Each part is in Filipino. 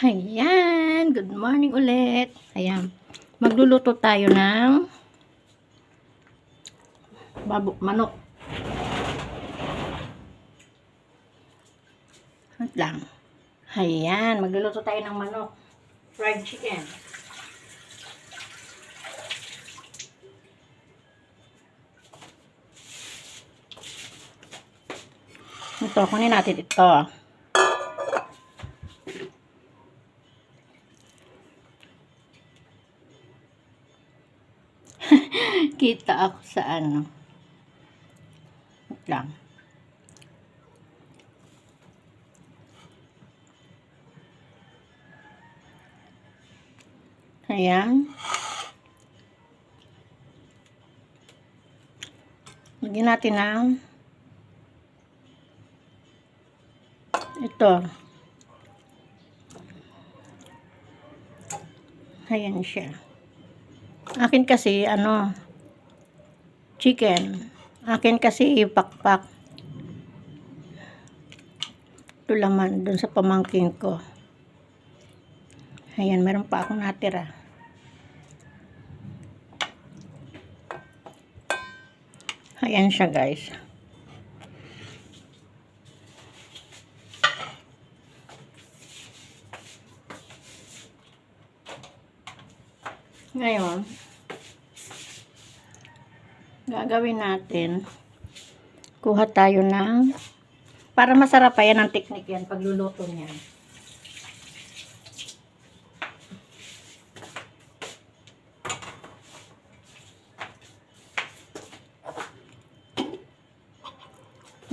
Ayan, good morning ulit. Ayan, magluluto tayo ng manok. At lang. Ayan, magluluto tayo ng manok. Fried chicken. Ito, kunin natin ito. Kita ako sa ano. At lang. Ayan. Lagyan natin ng ito. Ayan siya. Akin kasi, chicken. Akin kasi pakpak. Ito laman dun sa pamangkin ko. Ayan, meron pa akong natira. Ayan siya, guys. Ngayon, gagawin natin, kuha tayo ng, para masarap pa yan ang technique yan, pagluluto niyan.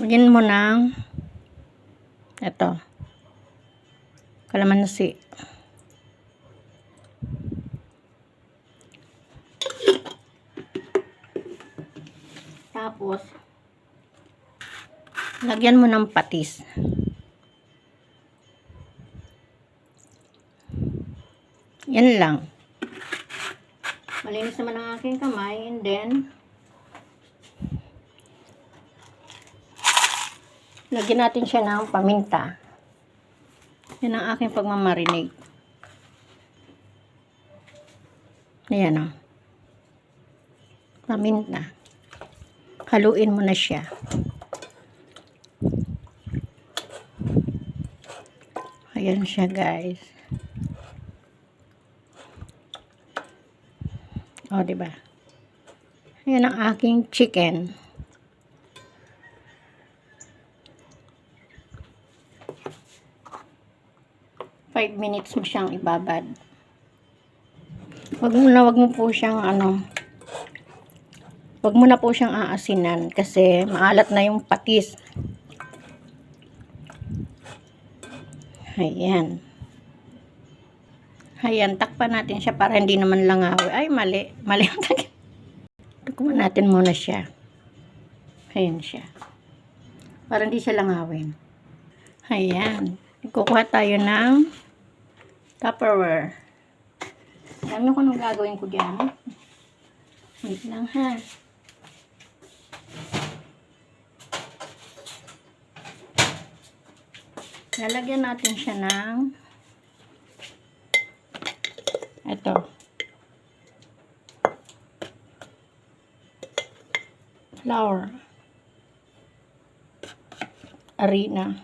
Lagyan mo ng, ito, kalamansi. Tapos, lagyan mo ng patis. Yan lang. Malinis naman ang aking kamay. And then, lagyan natin siya ng paminta. Yan ang aking pagmamarinig. Ayan o. Paminta. Haluin mo na siya. Ayan siya, guys. O, diba? Ayan ang aking chicken. Five minutes mo siyang ibabad. Wag mo po siyang wag mo na po siyang aasinan kasi maalat na yung patis. Ayan. Ayan, takpan natin siya para hindi naman langawi. Ay, mali. Mali ang takpan. Takpan natin muna siya. Ayan siya. Para hindi siya langawin. Ayan. Kukuha tayo ng Tupperware. Alam nyo kung anong gagawin ko dyan? Wait lang ha. Lalagyan natin siya ng ito. Flour. Harina.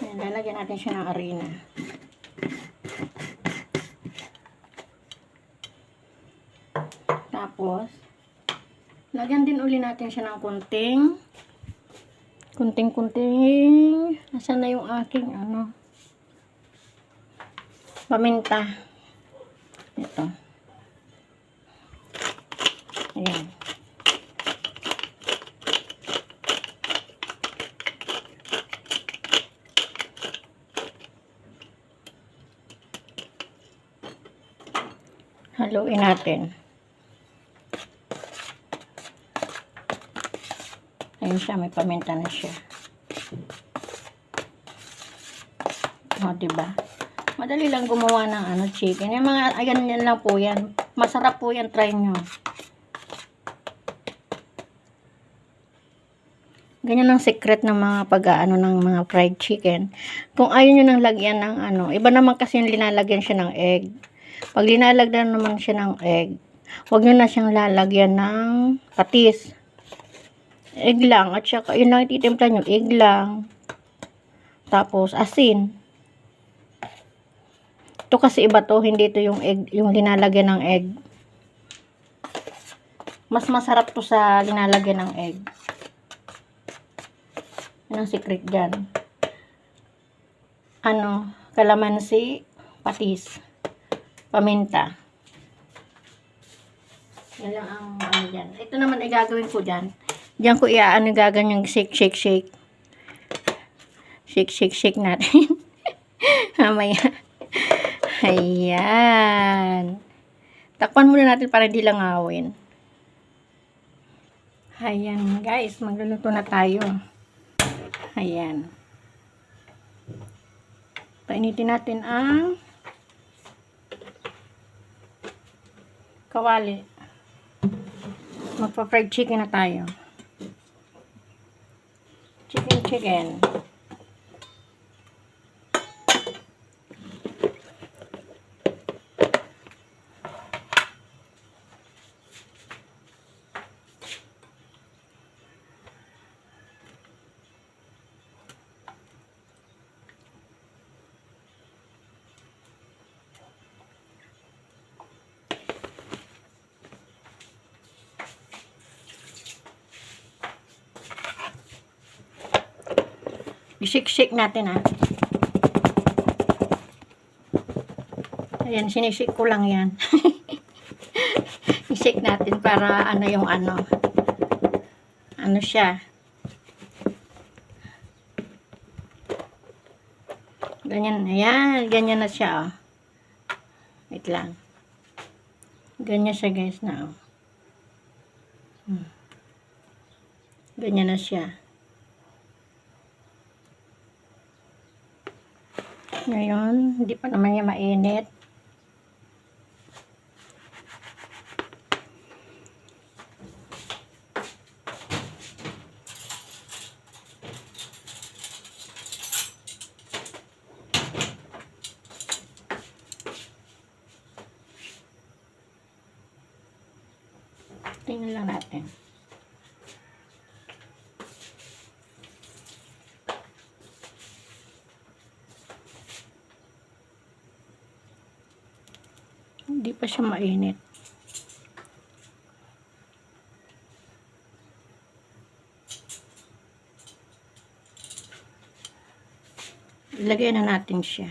Ayan, lalagyan natin siya ng harina. Tapos, lagyan din uli natin siya ng kunting nasaan na yung aking paminta. Ito. Ayan. Haluin natin. Ayun siya, may paminta na siya. O, diba? Madali lang gumawa ng chicken. Yung mga, ayan yan lang po yan. Masarap po yan, try nyo. Ganyan ang secret ng mga pag-aano ng mga fried chicken. Kung ayaw nyo nang lagyan ng ano, iba naman kasi yung linalagyan siya ng egg. Pag linalagyan naman siya ng egg, huwag nyo na siyang lalagyan ng patis. Egg lang. At saka, yun lang ititimpla nyo, egg lang. Tapos, asin. Ito kasi iba to, hindi to yung egg, yung linalagyan ng egg. Mas masarap to sa linalagyan ng egg. Yan ang secret dyan. Ano, kalamansi, patis, paminta. Yan lang ang ano dyan. Ito naman ay gagawin ko dyan. Diyan ko iaano gaganyan shake, shake, shake. Shake, shake, shake natin. Mamaya. Ayan. Takpan muna natin para hindi langawin. Ayan guys, magluluto na tayo. Ayan. Painitin natin ang kawali. Magpa-fried chicken na tayo. Chicken. I-shake natin ha. Ayan, sinishake ko lang yan. I-shake natin para ano yung ano. Ano siya. Ganyan, ayan. Ganyan na siya, oh. Wait lang. Ganyan siya, guys, na, oh. Ganyan na siya. Ngayon, hindi pa naman niya mainit. Tingnan lang natin. Hindi pa siya mainit. Ilagay na natin siya.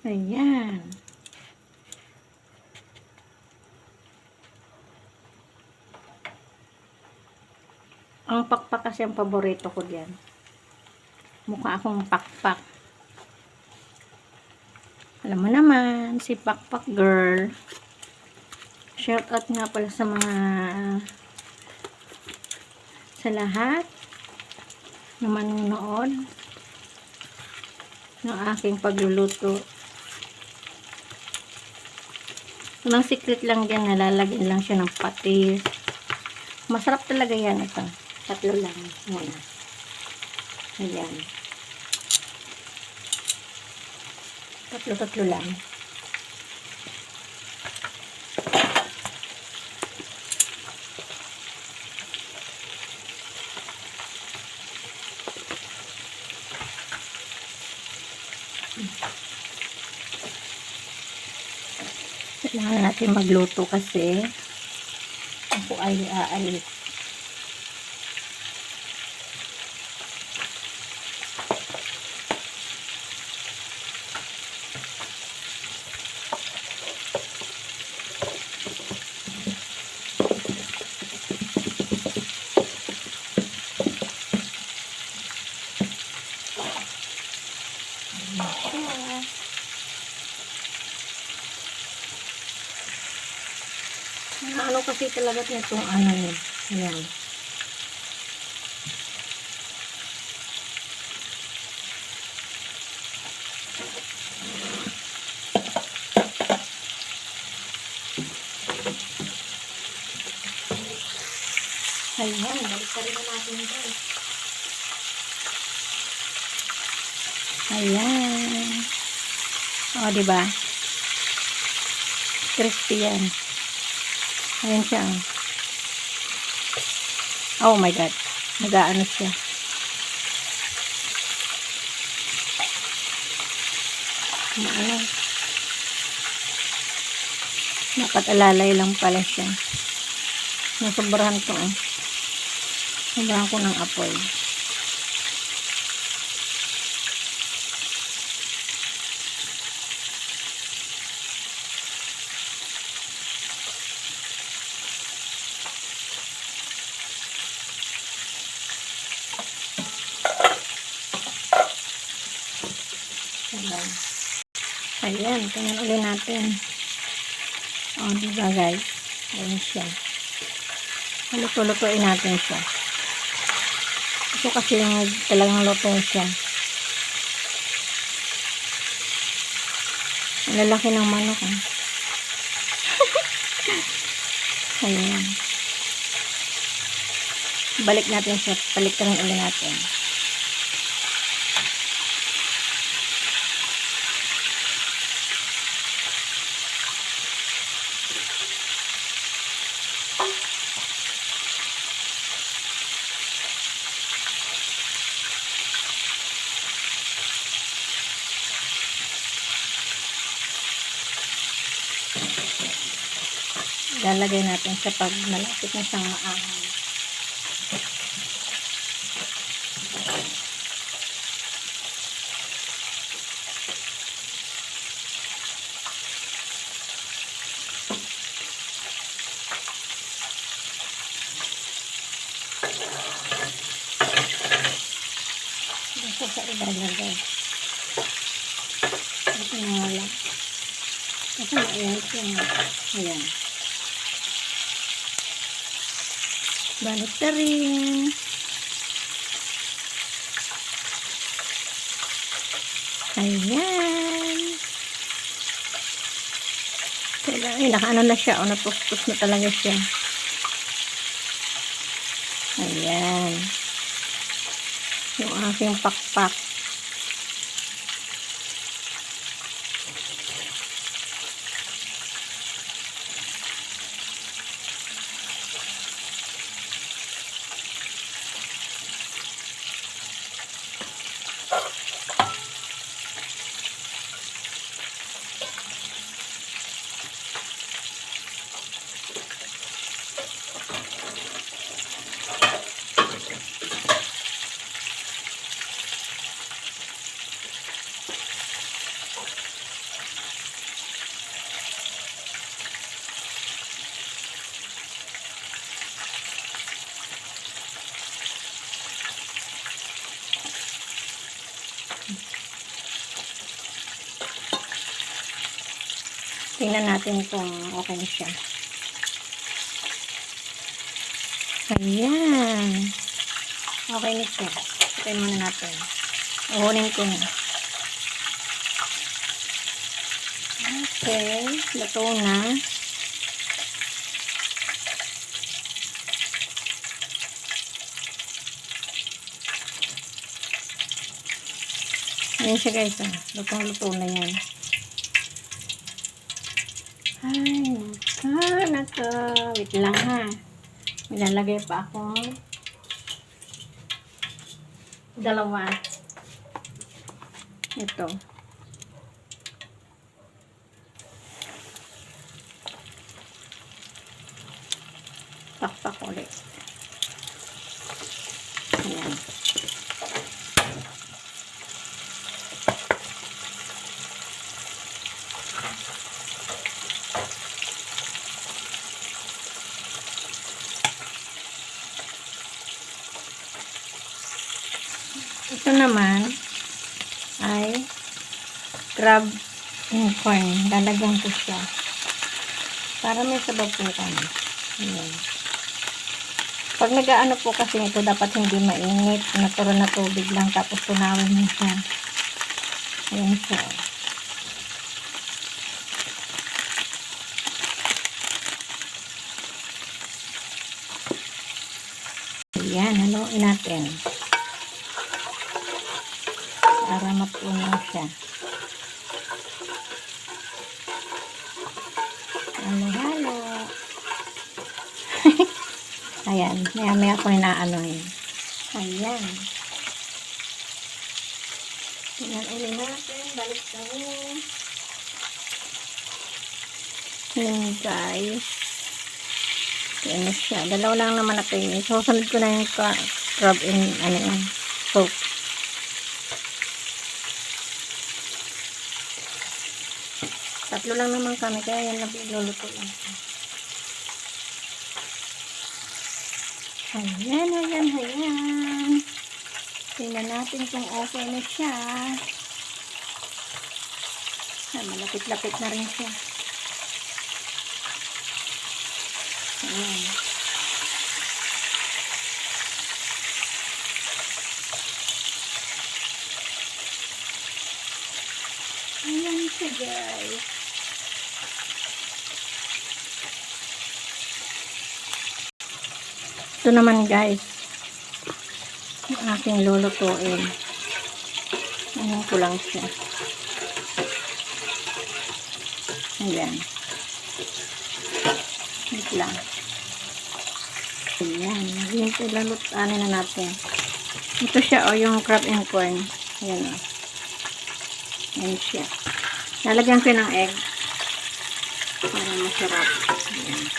Ayan. Ang pakpak kasi ang paborito ko diyan. Mukha akong pakpak. Alam mo naman, si Pakpak Girl. Shout out nga pala sa mga sa lahat na manonood ng aking pagluluto. Unang secret lang dyan, nalalagyan lang siya ng patis. Masarap talaga yan ito. Tatlo lang muna. Ayan. Tatlo lang. Kailangan natin magluto kasi ako ay aalis. Ano ano kasi talaga nitong ano niya. Ayan. Ayan, balik ka rin na natin ito. Ayan. O, diba? Crispy yan. Ayan siya. Oh my God. Nag-aano siya. Ano? Dapat alalay lang pala siya. Nasobrahan ko. Sobrahan ko ng apoy. Ayan, tingnan ulit natin. O, diba guys? Ayan siya. Luto-lutuin natin siya. Ito kasi yung talagang luto siya. Ang lalaki ng manok. Ayan. Balik natin siya. Balik ka rin ulit natin. Lalagay natin sa pag malapit na siyang maangang. Dito sa ilalagay. Ito na wala. Kasi ayan siya. Ayan. Balik ka rin. Ayan. Ay, nakaano na siya. O, natustos na talaga siya. Ayan. Yung aking pakpak. Tingnan natin kung okay na siya. Ayan. Okay na siya. Tingnan muna natin. Uhunin ko na. Okay. Luto na. Ayan siya guys. Lutong-luto na yan. Ay, naka. Wait lang ha. Nilalagay pa ako. Dalawa. Ito. Pakpak ulit. Ayan. Ito naman ay crab and corn. Lalagyan ko siya para may sabaw po kami. Ayan. Pag nag-aano po kasi ito, dapat hindi mainit. Natural na tubig lang, tapos tunawin mo siya. Ayan siya. Ayan, haluin natin. Para matunaw siya. Halo-halo. Ayan, maya-maya ko inaano yun. Ayan. Tingnan ulit natin. Balik kami. Ayan guys. Ayan siya. Dalawa lang naman natin yun. Susunod ko na yung crab in ano yan. Soap. Tatlo lang naman kami. Kaya yan lang iluluto lang. Ayan, ayan, ayan. Tingnan natin kung okay na siya. Malapit-lapit na rin siya. Ayan. Ayan siya guys. Ito naman guys. Yung aking lulutuin. Ayan ko lang siya. Ayan. Wait lang. Ayan. Ayan. Lulutuanin na natin. Ito siya o yung crab and corn. Ayan o. Ayan siya. Lalagyan ko ng egg. Para masarap. Ayan.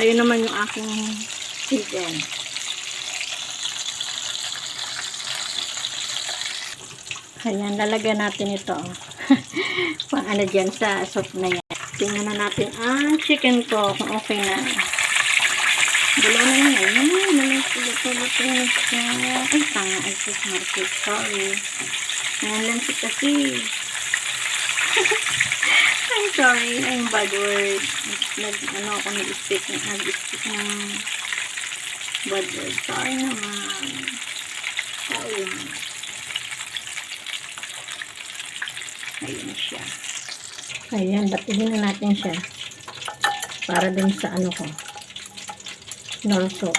Ayun naman yung aking chicken. Ayan, lalagyan natin ito. Pang ano dyan sa soup na yan. Tingnan na natin ang chicken ko kung okay na. Dalawa na yan. Ayan, luto-luto na siya. Ay, tanga. Ay, market. Sorry. Ayan lang siya kasi. I'm sorry. I'm bad word. Ano ako nag-speak ng bad word. Sorry naman. Sorry. Ayan siya. Ayan, batihin na natin siya. Para dun sa ano ko. Norso.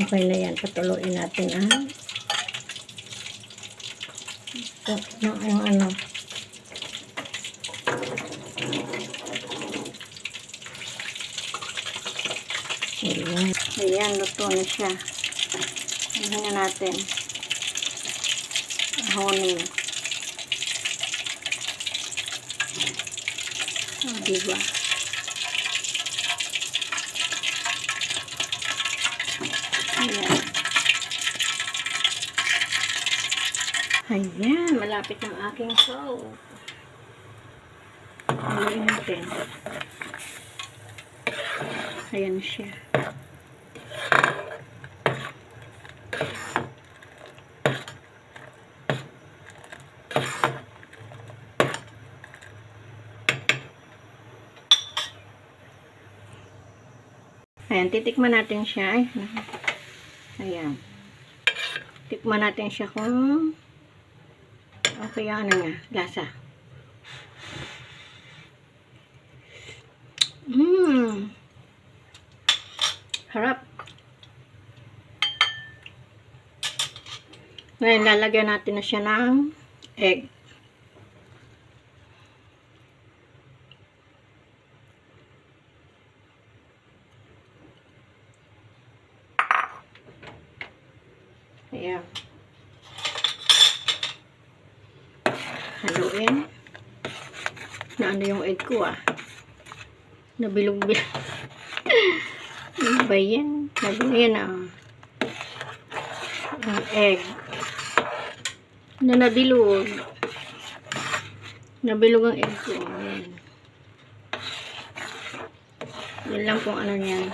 Okay na yan. Patuloyin natin yung ano. Ayan. Ayan, luto na siya. Ayan na natin. Ahonin. Diba? Ayan. Ayan, malapit ng aking soup. Haluin natin. Ayan siya. Ayan, titikman natin siya. Ay, ayan. Tikman natin siya kung okay yung ano niya, lasa. Harap. Ngayon, lalagyan natin na siya ng egg. Ayan. Haluin. Na ano yung egg ko Nabilog-bilog. Ano ba yan? Nabilog ang egg. Nabilog. Nabilog ang egg ko. Ayan. Yan lang kung ano yan.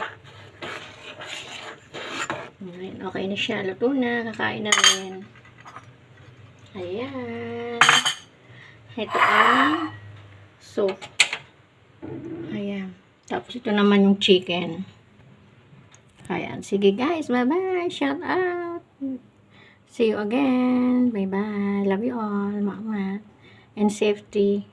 Ayan, okay na siya. Luto na. Kakain na rin. Ayan. Ito ang soup. Ayan. Tapos ito naman yung chicken. Ayan. Sige guys. Bye-bye. Shout out. See you again. Bye-bye. Love you all. Mama. And safety.